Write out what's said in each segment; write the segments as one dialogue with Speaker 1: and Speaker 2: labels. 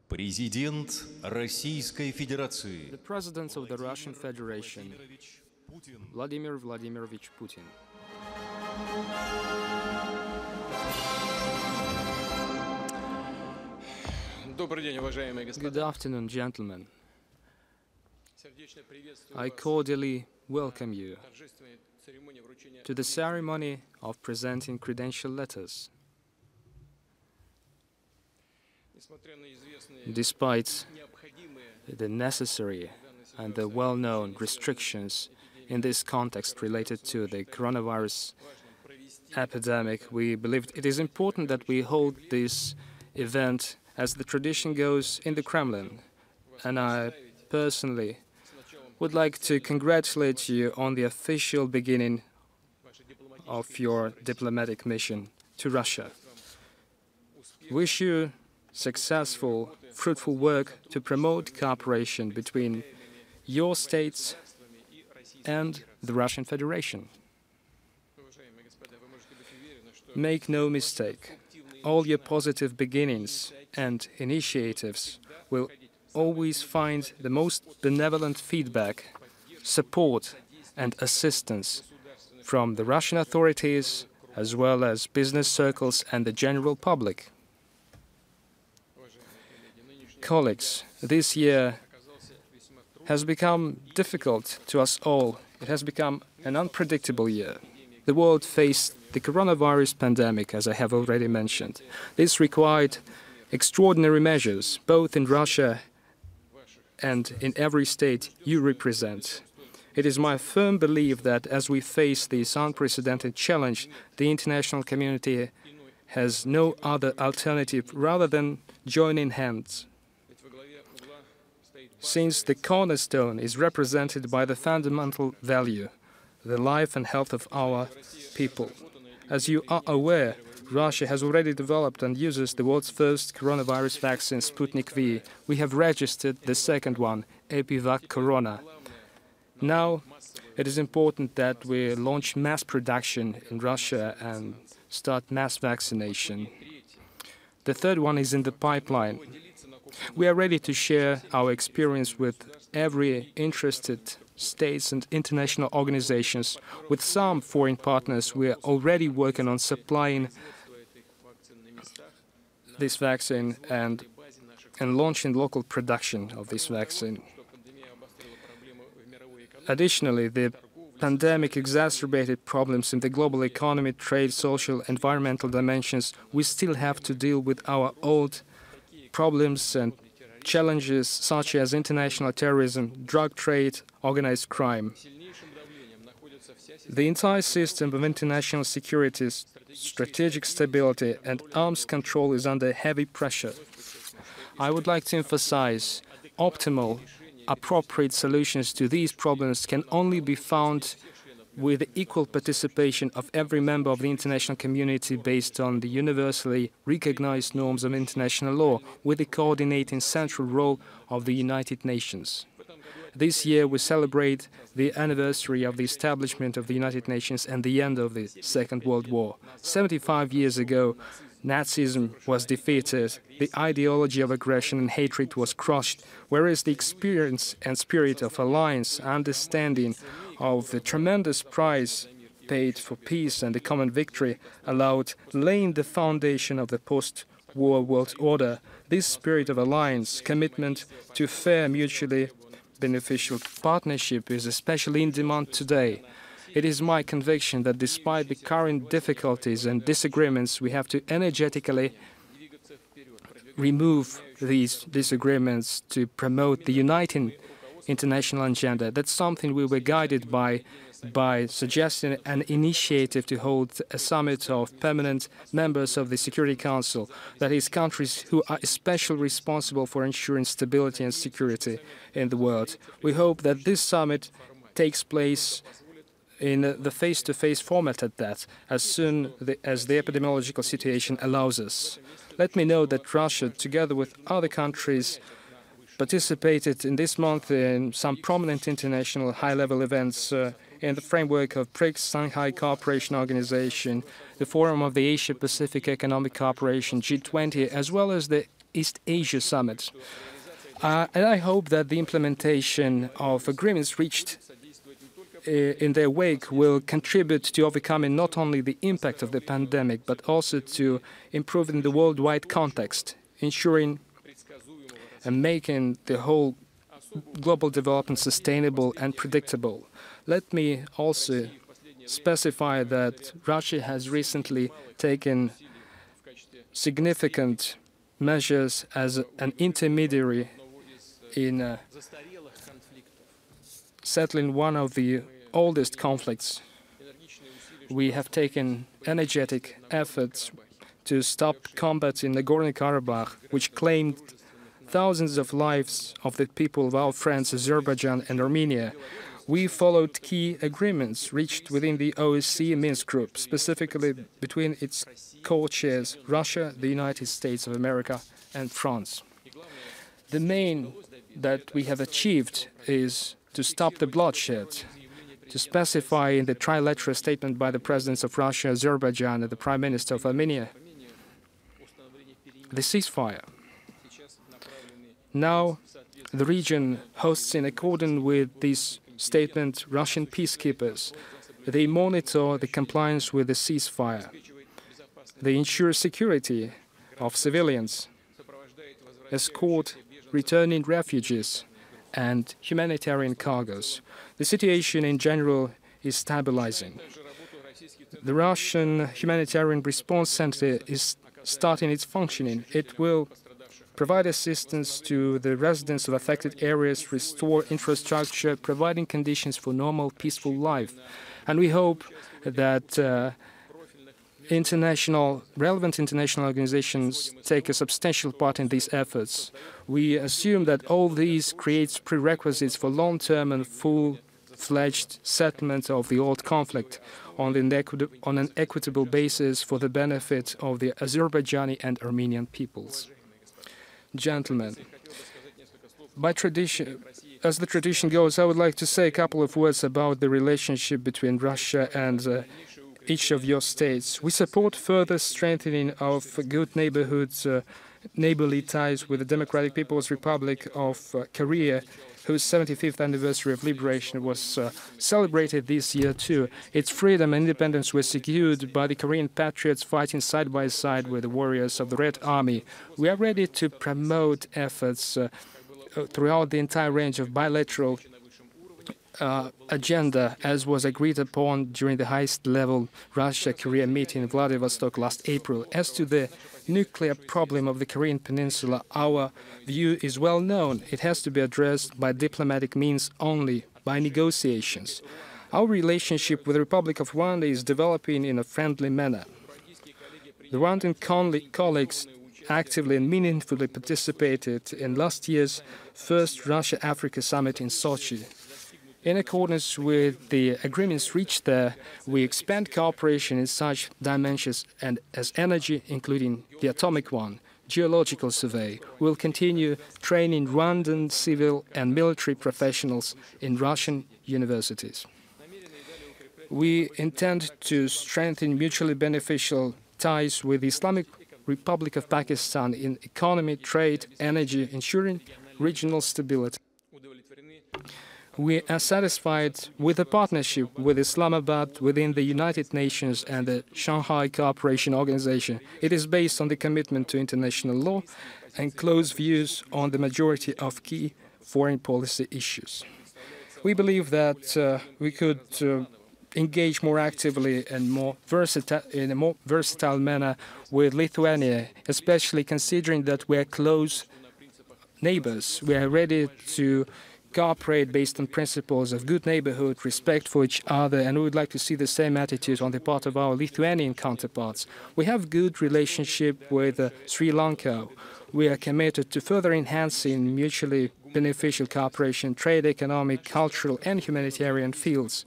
Speaker 1: Президент Российской Федерации.
Speaker 2: The President of the Russian Federation, Vladimir Vladimirovich Putin. Good afternoon, gentlemen. I cordially welcome you to the ceremony of presenting credential letters. Despite the necessary and the well-known restrictions in this context related to the coronavirus epidemic, we believed it is important that we hold this event as the tradition goes in the Kremlin. And I personally would like to congratulate you on the official beginning of your diplomatic mission to Russia. Wish you successful, fruitful work to promote cooperation between your states and the Russian Federation. Make no mistake, all your positive beginnings and initiatives will always find the most benevolent feedback, support and assistance from the Russian authorities as well as business circles and the general public. Colleagues, this year has become difficult to us all. It has become an unpredictable year. The world faced the coronavirus pandemic, as I have already mentioned. This required extraordinary measures, both in Russia and in every state you represent. It is my firm belief that as we face this unprecedented challenge, the international community has no other alternative rather than joining hands. Since the cornerstone is represented by the fundamental value, the life and health of our people. As you are aware, Russia has already developed and uses the world's first coronavirus vaccine, Sputnik V. We have registered the second one, Epivac Corona. Now, it is important that we launch mass production in Russia and start mass vaccination. The third one is in the pipeline. We are ready to share our experience with every interested states and international organizations. With some foreign partners, we are already working on supplying this vaccine and launching local production of this vaccine. Additionally, the pandemic exacerbated problems in the global economy, trade, social, environmental dimensions. We still have to deal with our old problems and challenges such as international terrorism, drug trade, organized crime. The entire system of international security, strategic stability and arms control is under heavy pressure. I would like to emphasize optimal, appropriate solutions to these problems can only be found with the equal participation of every member of the international community based on the universally recognized norms of international law, with the coordinating central role of the United Nations. This year we celebrate the anniversary of the establishment of the United Nations and the end of the Second World War. 75 years ago, Nazism was defeated, the ideology of aggression and hatred was crushed, whereas the experience and spirit of alliance, understanding of the tremendous price paid for peace and the common victory allowed laying the foundation of the post-war world order. This spirit of alliance, commitment to fair, mutually beneficial partnership is especially in demand today. It is my conviction that despite the current difficulties and disagreements, we have to energetically remove these disagreements to promote the uniting international agenda. That's something we were guided by suggesting an initiative to hold a summit of permanent members of the Security Council, that is, countries who are especially responsible for ensuring stability and security in the world. We hope that this summit takes place in the face-to-face format at that, as soon as the epidemiological situation allows us. Let me note that Russia, together with other countries, participated in this month in some prominent international high-level events in the framework of BRICS, Shanghai Cooperation Organization, the Forum of the Asia-Pacific Economic Cooperation, G20, as well as the East Asia Summit. And I hope that the implementation of agreements reached in their wake will contribute to overcoming not only the impact of the pandemic, but also to improving the worldwide context, ensuring and making the whole global development sustainable and predictable. Let me also specify that Russia has recently taken significant measures as an intermediary in settling one of the oldest conflicts. We have taken energetic efforts to stop combat in Nagorno-Karabakh, which claimed thousands of lives of the people of our friends Azerbaijan and Armenia. We followed key agreements reached within the OSCE Minsk Group, specifically between its co-chairs Russia, the United States of America, and France. The main that we have achieved is to stop the bloodshed, to specify in the trilateral statement by the presidents of Russia, Azerbaijan, and the Prime Minister of Armenia the ceasefire. Now, the region hosts, in accordance with this statement, Russian peacekeepers. They monitor the compliance with the ceasefire. They ensure security of civilians, escort returning refugees, and humanitarian cargoes. The situation in general is stabilizing. The Russian Humanitarian Response Center is starting its functioning. It will provide assistance to the residents of affected areas, restore infrastructure, providing conditions for normal, peaceful life. And we hope that relevant international organizations take a substantial part in these efforts. We assume that all these creates prerequisites for long-term and full-fledged settlement of the old conflict on an equitable basis for the benefit of the Azerbaijani and Armenian peoples. Gentlemen, as the tradition goes, I would like to say a couple of words about the relationship between Russia and each of your states. We support further strengthening of good neighborly ties with the Democratic People's Republic of Korea, whose 75th anniversary of liberation was celebrated this year too. Its freedom and independence were secured by the Korean patriots fighting side by side with the warriors of the Red Army. We are ready to promote efforts throughout the entire range of bilateral agenda, as was agreed upon during the highest-level Russia-Korea meeting in Vladivostok last April. As to the nuclear problem of the Korean Peninsula, our view is well known. It has to be addressed by diplomatic means only, by negotiations. Our relationship with the Republic of Rwanda is developing in a friendly manner. The Rwandan colleagues actively and meaningfully participated in last year's first Russia-Africa summit in Sochi. In accordance with the agreements reached there, we expand cooperation in such dimensions as energy, including the atomic one, geological survey. We'll continue training Rwandan civil and military professionals in Russian universities. We intend to strengthen mutually beneficial ties with the Islamic Republic of Pakistan in economy, trade, energy, ensuring regional stability. We are satisfied with the partnership with Islamabad within the United Nations and the Shanghai Cooperation Organization. It is based on the commitment to international law and close views on the majority of key foreign policy issues. We believe that we could engage more actively and in a more versatile manner with Lithuania, especially considering that we are close neighbors. We are ready to cooperate based on principles of good neighborhood, respect for each other, and we would like to see the same attitude on the part of our Lithuanian counterparts. We have good relationship with Sri Lanka. We are committed to further enhancing mutually beneficial cooperation, trade, economic, cultural, and humanitarian fields.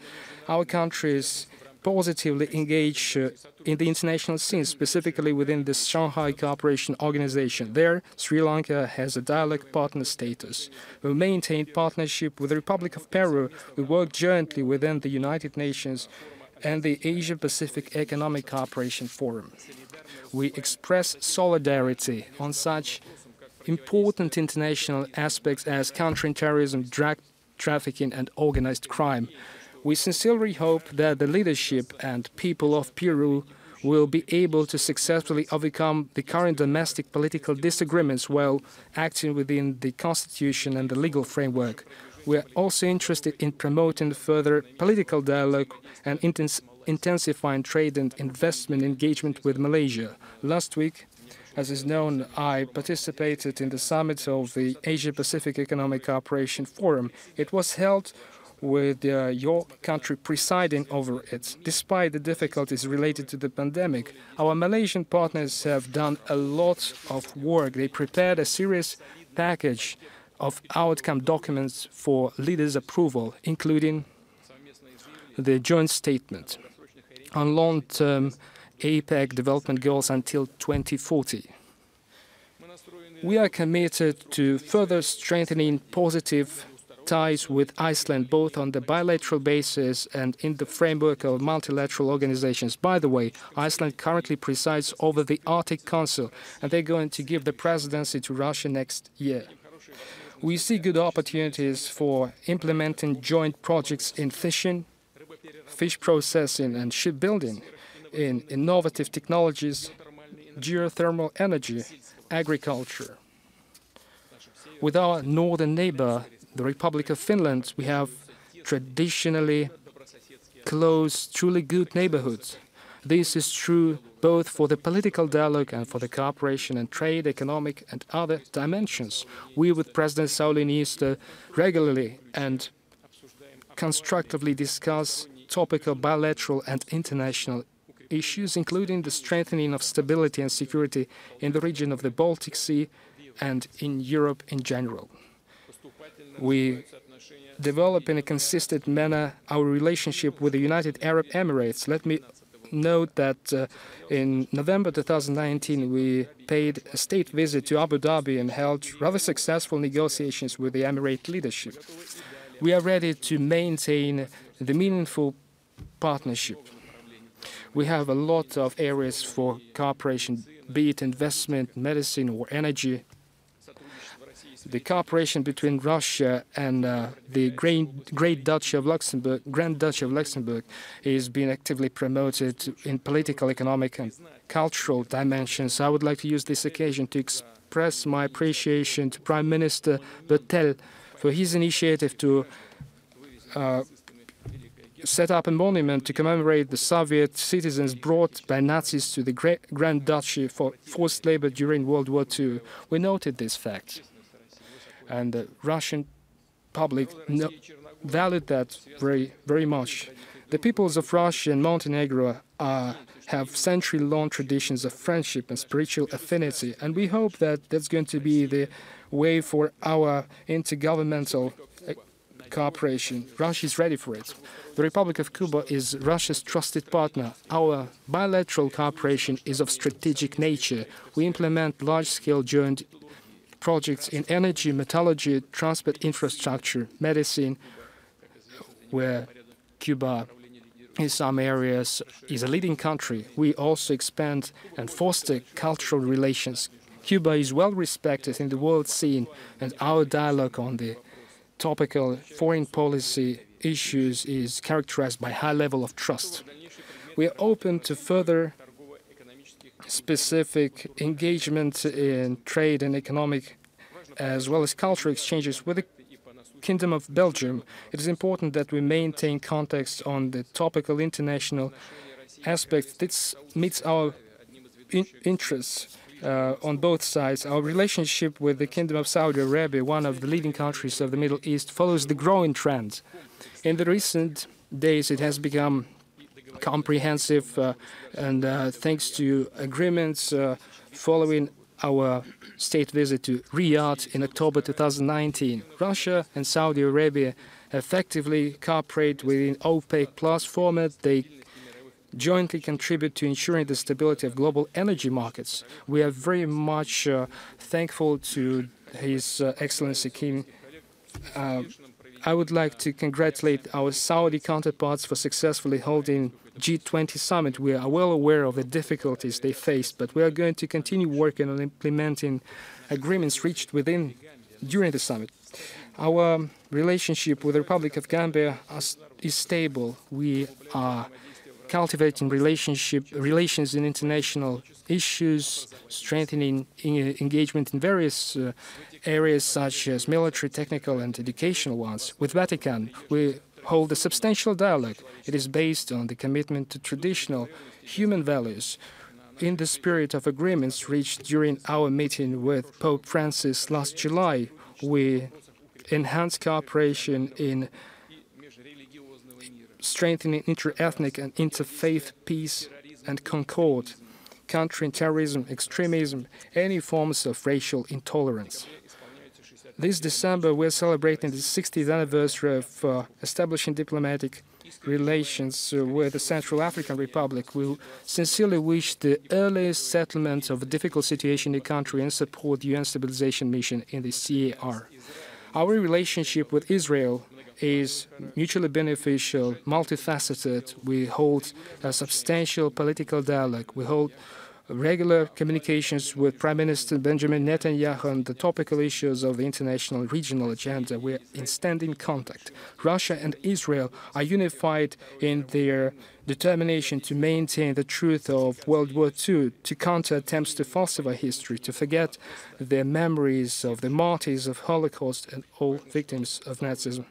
Speaker 2: Our countries positively engage in the international scene, specifically within the Shanghai Cooperation Organization. There, Sri Lanka has a dialogue partner status. We maintain partnership with the Republic of Peru. We work jointly within the United Nations and the Asia-Pacific Economic Cooperation Forum. We express solidarity on such important international aspects as countering-terrorism, drug trafficking and organized crime. We sincerely hope that the leadership and people of Peru will be able to successfully overcome the current domestic political disagreements while acting within the constitution and the legal framework. We are also interested in promoting further political dialogue and intensifying trade and investment engagement with Malaysia. Last week, as is known, I participated in the summit of the Asia-Pacific Economic Cooperation Forum. It was held with your country presiding over it. Despite the difficulties related to the pandemic, our Malaysian partners have done a lot of work. They prepared a serious package of outcome documents for leaders' approval, including the joint statement on long-term APEC development goals until 2040. We are committed to further strengthening positive ties with Iceland, both on the bilateral basis and in the framework of multilateral organizations. By the way, Iceland currently presides over the Arctic Council, and they're going to give the presidency to Russia next year. We see good opportunities for implementing joint projects in fishing, fish processing and shipbuilding, in innovative technologies, geothermal energy, agriculture. With our northern neighbor, the Republic of Finland, we have traditionally close, truly good neighborhoods. This is true both for the political dialogue and for the cooperation and trade, economic and other dimensions. We with President Sauli Niinistö regularly and constructively discuss topical bilateral and international issues, including the strengthening of stability and security in the region of the Baltic Sea and in Europe in general. We develop in a consistent manner our relationship with the United Arab Emirates. Let me note that in November 2019 we paid a state visit to Abu Dhabi and held rather successful negotiations with the Emirate leadership. We are ready to maintain the meaningful partnership. We have a lot of areas for cooperation, be it investment, medicine or energy. The cooperation between Russia and the Grand Duchy of Luxembourg is being actively promoted in political, economic and cultural dimensions. I would like to use this occasion to express my appreciation to Prime Minister Bettel for his initiative to set up a monument to commemorate the Soviet citizens brought by Nazis to the Grand Duchy for forced labor during World War II. We noted this fact, and the Russian public valued that very much. The peoples of Russia and Montenegro have century-long traditions of friendship and spiritual affinity, and we hope that that's going to be the way for our intergovernmental cooperation. Russia is ready for it. The Republic of Cuba is Russia's trusted partner. Our bilateral cooperation is of strategic nature. We implement large-scale joint projects in energy, metallurgy, transport infrastructure, medicine, where Cuba in some areas is a leading country. We also expand and foster cultural relations. Cuba is well respected in the world scene, and our dialogue on the topical foreign policy issues is characterized by a high level of trust. We are open to further specific engagement in trade and economic as well as cultural exchanges with the Kingdom of Belgium. It is important that we maintain context on the topical international aspect that meets our interests on both sides. Our relationship with the Kingdom of Saudi Arabia, one of the leading countries of the Middle East, follows the growing trend. In the recent days, it has become comprehensive, and thanks to agreements following our state visit to Riyadh in October 2019, Russia and Saudi Arabia effectively cooperate within OPEC Plus format. They jointly contribute to ensuring the stability of global energy markets. We are very much thankful to His Excellency King. I would like to congratulate our Saudi counterparts for successfully holding G20 summit. We are well aware of the difficulties they faced, but we are going to continue working on implementing agreements reached during the summit. Our relationship with the Republic of Gambia is stable. We are cultivating relations in international issues, strengthening engagement in various areas such as military, technical, and educational ones. With Vatican, we hold a substantial dialogue. It is based on the commitment to traditional human values. In the spirit of agreements reached during our meeting with Pope Francis last July, we enhanced cooperation in strengthening inter-ethnic and interfaith peace and concord, countering terrorism, extremism, any forms of racial intolerance. This December, we are celebrating the 60th anniversary of establishing diplomatic relations with the Central African Republic. We sincerely wish the earliest settlement of a difficult situation in the country and support the UN Stabilization Mission in the CAR. Our relationship with Israel is mutually beneficial, multifaceted. We hold a substantial political dialogue. We hold regular communications with Prime Minister Benjamin Netanyahu on the topical issues of the international and regional agenda. We are in standing contact. Russia and Israel are unified in their determination to maintain the truth of World War II, to counter attempts to falsify history, to forget the memories of the martyrs of Holocaust and all victims of Nazism.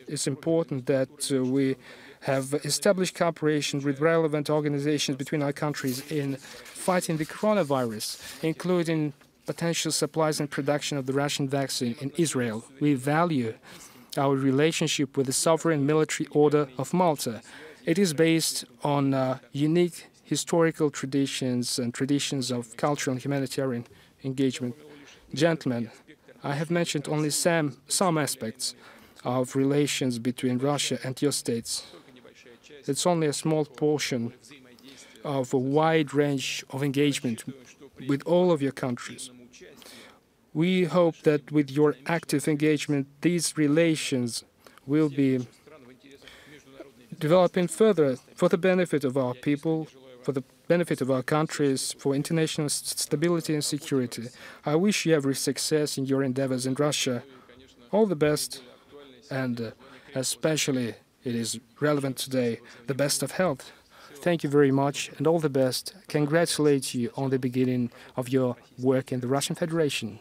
Speaker 2: It's important that we have established cooperation with relevant organizations between our countries in fighting the coronavirus, including potential supplies and production of the Russian vaccine in Israel. We value our relationship with the Sovereign Military Order of Malta. It is based on unique historical traditions and traditions of cultural and humanitarian engagement. Gentlemen, I have mentioned only some aspects of relations between Russia and your states. It's only a small portion of a wide range of engagement with all of your countries. We hope that with your active engagement, these relations will be developing further for the benefit of our people, for the benefit of our countries, for international stability and security. I wish you every success in your endeavors in Russia. All the best, and especially it is relevant today, the best of health. Thank you very much, and all the best. Congratulate you on the beginning of your work in the Russian Federation.